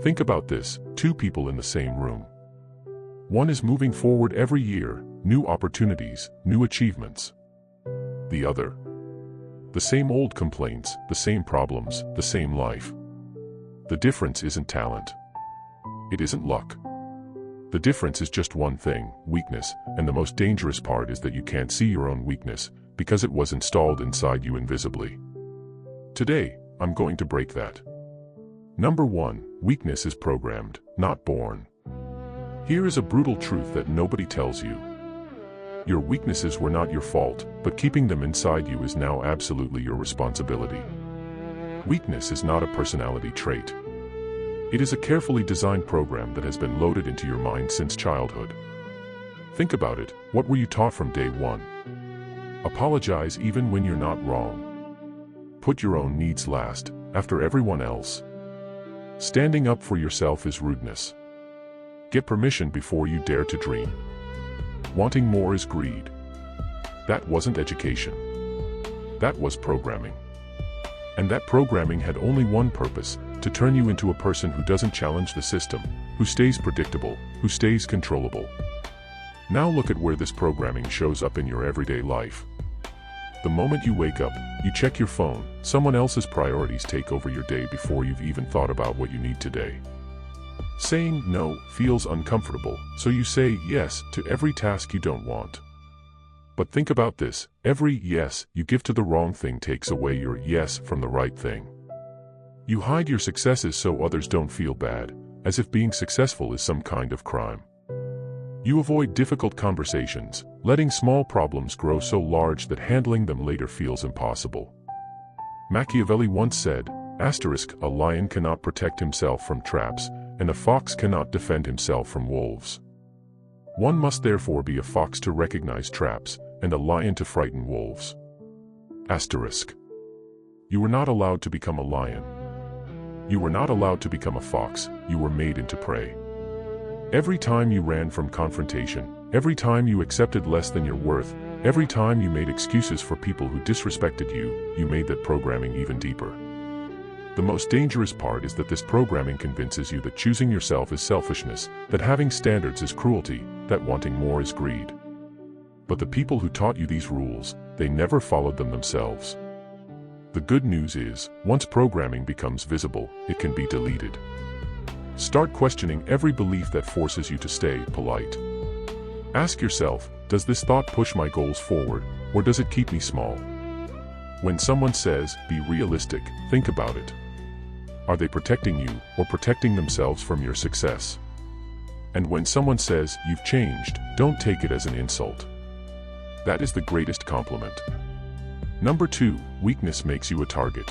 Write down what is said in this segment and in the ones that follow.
Think about this, two people in the same room. One is moving forward every year, new opportunities, new achievements. The other, the same old complaints, the same problems, the same life. The difference isn't talent. It isn't luck. The difference is just one thing, weakness, and the most dangerous part is that you can't see your own weakness, because it was installed inside you invisibly. Today, I'm going to break that. Number 1, weakness is programmed, not born. Here is a brutal truth that nobody tells you. Your weaknesses were not your fault, but keeping them inside you is now absolutely your responsibility. Weakness is not a personality trait. It is a carefully designed program that has been loaded into your mind since childhood. Think about it, what were you taught from day one? Apologize even when you're not wrong. Put your own needs last, after everyone else. Standing up for yourself is rudeness. Get permission before you dare to dream. Wanting more is greed. That wasn't education. That was programming. And that programming had only one purpose, to turn you into a person who doesn't challenge the system, who stays predictable, who stays controllable. Now look at where this programming shows up in your everyday life. The moment you wake up, you check your phone, someone else's priorities take over your day before you've even thought about what you need today. Saying no feels uncomfortable, so you say yes to every task you don't want. But think about this, every yes you give to the wrong thing takes away your yes from the right thing. You hide your successes so others don't feel bad, as if being successful is some kind of crime. You avoid difficult conversations, letting small problems grow so large that handling them later feels impossible. Machiavelli once said, "A lion cannot protect himself from traps, and a fox cannot defend himself from wolves. One must therefore be a fox to recognize traps, and a lion to frighten wolves." You were not allowed to become a lion. You were not allowed to become a fox, you were made into prey. Every time you ran from confrontation, every time you accepted less than your worth, every time you made excuses for people who disrespected you, you made that programming even deeper. The most dangerous part is that this programming convinces you that choosing yourself is selfishness, that having standards is cruelty, that wanting more is greed. But the people who taught you these rules, they never followed them themselves. The good news is, once programming becomes visible, it can be deleted. Start questioning every belief that forces you to stay polite. Ask yourself, does this thought push my goals forward, or does it keep me small? When someone says, be realistic, think about it. Are they protecting you, or protecting themselves from your success? And when someone says, you've changed, don't take it as an insult. That is the greatest compliment. Number 2, weakness makes you a target.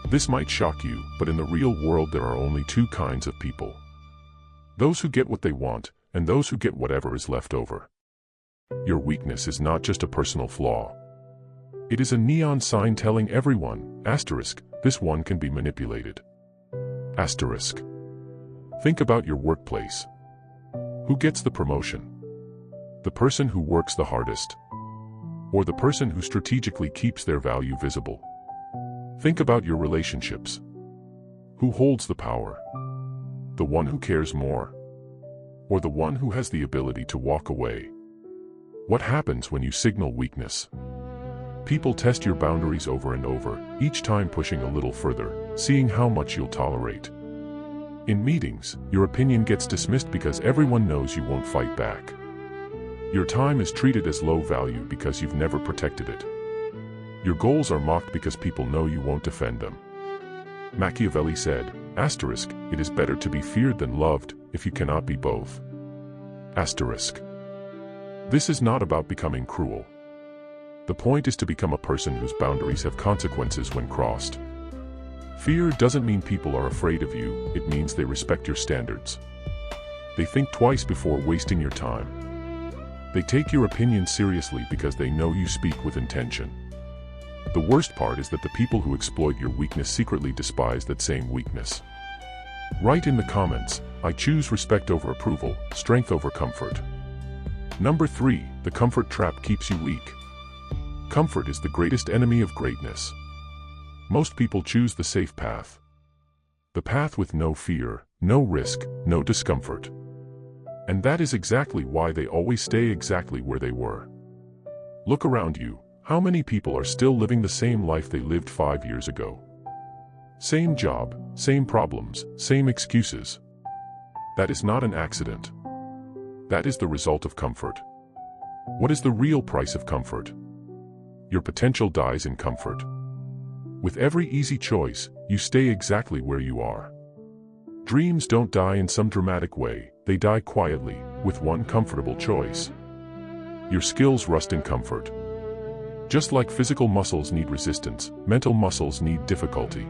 This might shock you, but in the real world there are only two kinds of people. Those who get what they want, and those who get whatever is left over. Your weakness is not just a personal flaw. It is a neon sign telling everyone, this one can be manipulated. Think about your workplace. Who gets the promotion? The person who works the hardest? Or the person who strategically keeps their value visible? Think about your relationships. Who holds the power? The one who cares more? Or the one who has the ability to walk away? What happens when you signal weakness? People test your boundaries over and over, each time pushing a little further, seeing how much you'll tolerate. In meetings, your opinion gets dismissed because everyone knows you won't fight back. Your time is treated as low value because you've never protected it. Your goals are mocked because people know you won't defend them. Machiavelli said, it is better to be feared than loved, if you cannot be both. This is not about becoming cruel. The point is to become a person whose boundaries have consequences when crossed. Fear doesn't mean people are afraid of you, it means they respect your standards. They think twice before wasting your time. They take your opinion seriously because they know you speak with intention. The worst part is that the people who exploit your weakness secretly despise that same weakness. Write in the comments, I choose respect over approval, strength over comfort. Number 3, the comfort trap keeps you weak. Comfort is the greatest enemy of greatness. Most people choose the safe path. The path with no fear, no risk, no discomfort. And that is exactly why they always stay exactly where they were. Look around you. How many people are still living the same life they lived 5 years ago? Same job, same problems, same excuses. That is not an accident. That is the result of comfort. What is the real price of comfort? Your potential dies in comfort. With every easy choice, you stay exactly where you are. Dreams don't die in some dramatic way, they die quietly, with one comfortable choice. Your skills rust in comfort. Just like physical muscles need resistance, mental muscles need difficulty.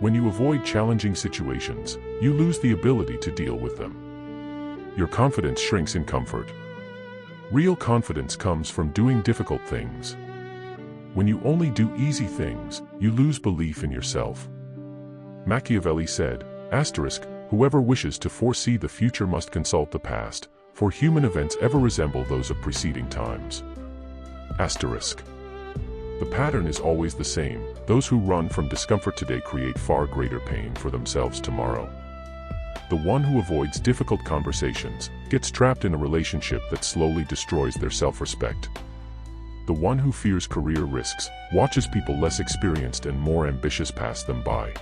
When you avoid challenging situations, you lose the ability to deal with them. Your confidence shrinks in comfort. Real confidence comes from doing difficult things. When you only do easy things, you lose belief in yourself. Machiavelli said, "Whoever wishes to foresee the future must consult the past, for human events ever resemble those of preceding times." The pattern is always the same. Those who run from discomfort today create far greater pain for themselves tomorrow. The one who avoids difficult conversations gets trapped in a relationship that slowly destroys their self-respect. The one who fears career risks watches people less experienced and more ambitious pass them by.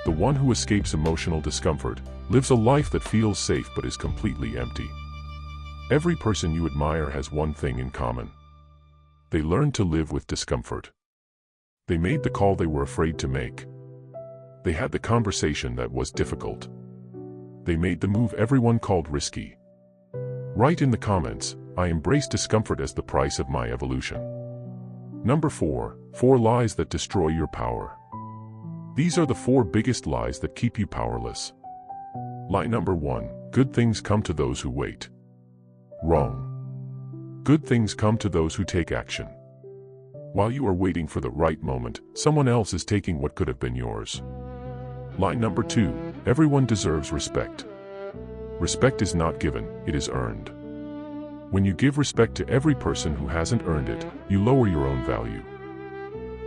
The one who escapes emotional discomfort lives a life that feels safe but is completely empty. Every person you admire has one thing in common. They learned to live with discomfort. They made the call they were afraid to make. They had the conversation that was difficult. They made the move everyone called risky. Write in the comments, "I embrace discomfort as the price of my evolution." Number 4. 4 lies that destroy your power. These are the 4 biggest lies that keep you powerless. Lie number 1. Good things come to those who wait. Wrong. Good things come to those who take action. While you are waiting for the right moment, someone else is taking what could have been yours. Lie number 2. Everyone deserves respect. Respect is not given, it is earned. When you give respect to every person who hasn't earned it, you lower your own value.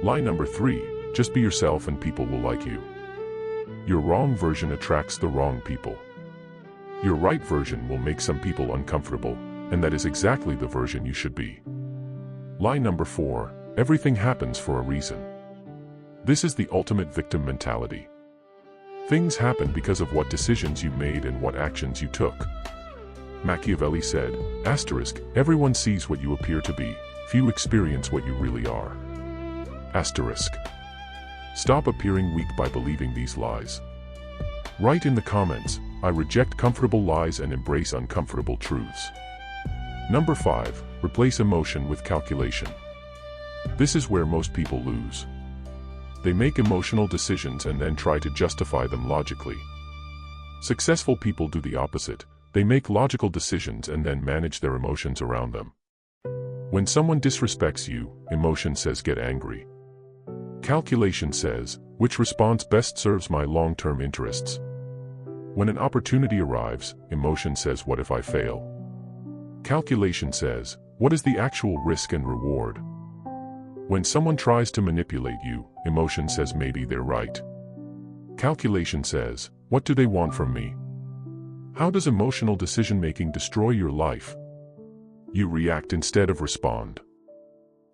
Lie number 3. Just be yourself and people will like you. Your wrong version attracts the wrong people. Your right version will make some people uncomfortable, and that is exactly the version you should be. Lie number 4. Everything happens for a reason. This is the ultimate victim mentality. Things happen because of what decisions you made and what actions you took. Machiavelli said, "Everyone sees what you appear to be, few experience what you really are." Stop appearing weak by believing these lies. Write in the comments, "I reject comfortable lies and embrace uncomfortable truths." Number 5. Replace emotion with calculation. This is where most people lose. They make emotional decisions and then try to justify them logically. Successful people do the opposite. They make logical decisions and then manage their emotions around them. When someone disrespects you, emotion says get angry. Calculation says, which response best serves my long-term interests? When an opportunity arrives, emotion says what if I fail? Calculation says, what is the actual risk and reward? When someone tries to manipulate you, emotion says maybe they're right. Calculation says, what do they want from me? How does emotional decision-making destroy your life? You react instead of respond.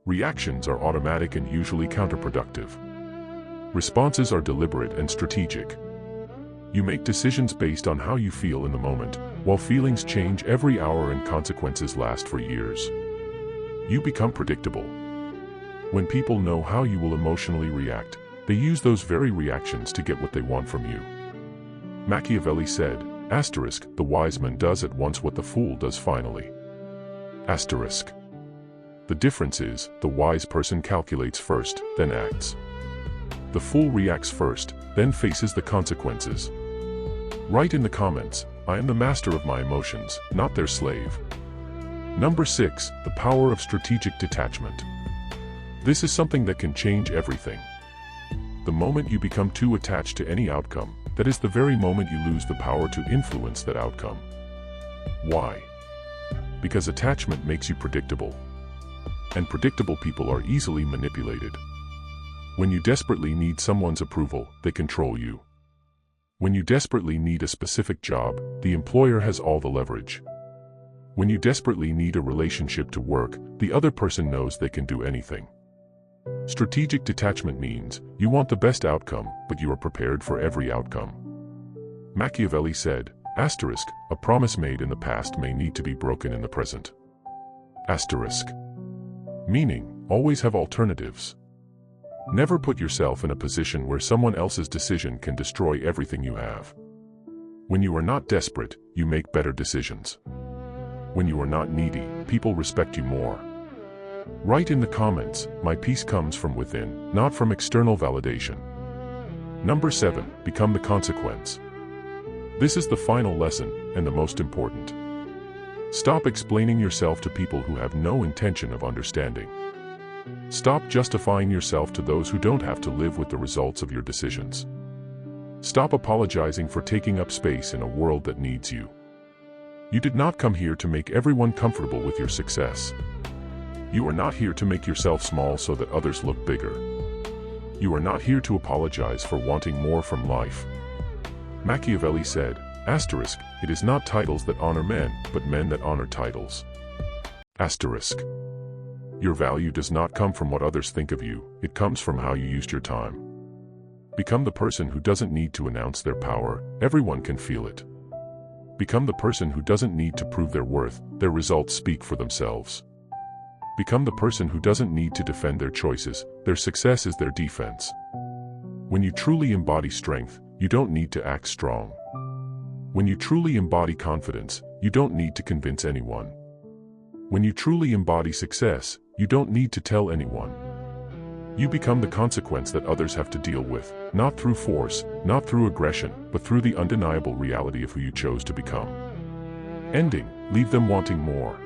Reactions are automatic and usually counterproductive. Responses are deliberate and strategic. You make decisions based on how you feel in the moment, while feelings change every hour and consequences last for years. You become predictable. When people know how you will emotionally react, they use those very reactions to get what they want from you. Machiavelli said, "The wise man does at once what the fool does finally." The difference is, the wise person calculates first, then acts. The fool reacts first, then faces the consequences. Write in the comments, "I am the master of my emotions, not their slave." Number 6. The power of strategic detachment. This is something that can change everything. The moment you become too attached to any outcome, that is the very moment you lose the power to influence that outcome. Why? Because attachment makes you predictable. And predictable people are easily manipulated. When you desperately need someone's approval, they control you. When you desperately need a specific job, the employer has all the leverage. When you desperately need a relationship to work, the other person knows they can do anything. Strategic detachment means you want the best outcome, but you are prepared for every outcome. Machiavelli said, asterisk, a promise made in the past may need to be broken in the present. Asterisk. Meaning, always have alternatives. Never put yourself in a position where someone else's decision can destroy everything you have. When you are not desperate, you make better decisions. When you are not needy, people respect you more. Write in the comments, my peace comes from within, not from external validation. Number 7, become the consequence. This is the final lesson, and the most important. Stop explaining yourself to people who have no intention of understanding. Stop justifying yourself to those who don't have to live with the results of your decisions. Stop apologizing for taking up space in a world that needs you. You did not come here to make everyone comfortable with your success. You are not here to make yourself small so that others look bigger. You are not here to apologize for wanting more from life. Machiavelli said, asterisk, it is not titles that honor men, but men that honor titles. Asterisk. Your value does not come from what others think of you, it comes from how you used your time. Become the person who doesn't need to announce their power, everyone can feel it. Become the person who doesn't need to prove their worth, their results speak for themselves. Become the person who doesn't need to defend their choices, their success is their defense. When you truly embody strength, you don't need to act strong. When you truly embody confidence, you don't need to convince anyone. When you truly embody success, you don't need to tell anyone. You become the consequence that others have to deal with, not through force, not through aggression, but through the undeniable reality of who you chose to become. Ending, leave them wanting more.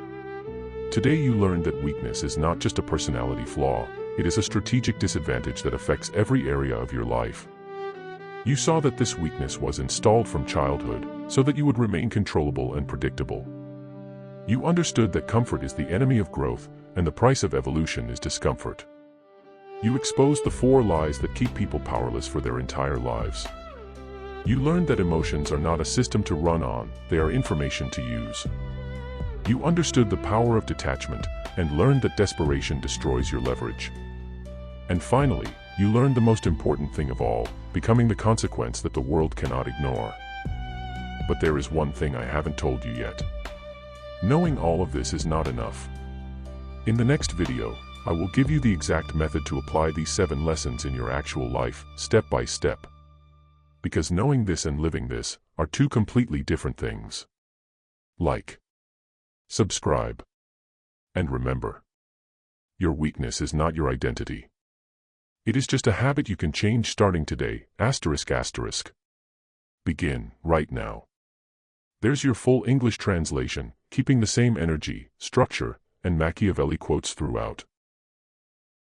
Today you learned that weakness is not just a personality flaw, it is a strategic disadvantage that affects every area of your life. You saw that this weakness was installed from childhood, so that you would remain controllable and predictable. You understood that comfort is the enemy of growth, and the price of evolution is discomfort. You exposed the 4 lies that keep people powerless for their entire lives. You learned that emotions are not a system to run on, they are information to use. You understood the power of detachment, and learned that desperation destroys your leverage. And finally, you learned the most important thing of all, becoming the consequence that the world cannot ignore. But there is one thing I haven't told you yet. Knowing all of this is not enough. In the next video, I will give you the exact method to apply these 7 lessons in your actual life, step by step. Because knowing this and living this are 2 completely different things. Like, subscribe, and remember, your weakness is not your identity. It is just a habit you can change starting today, asterisk asterisk. Begin, right now. There's your full English translation, keeping the same energy, structure, and Machiavelli quotes throughout.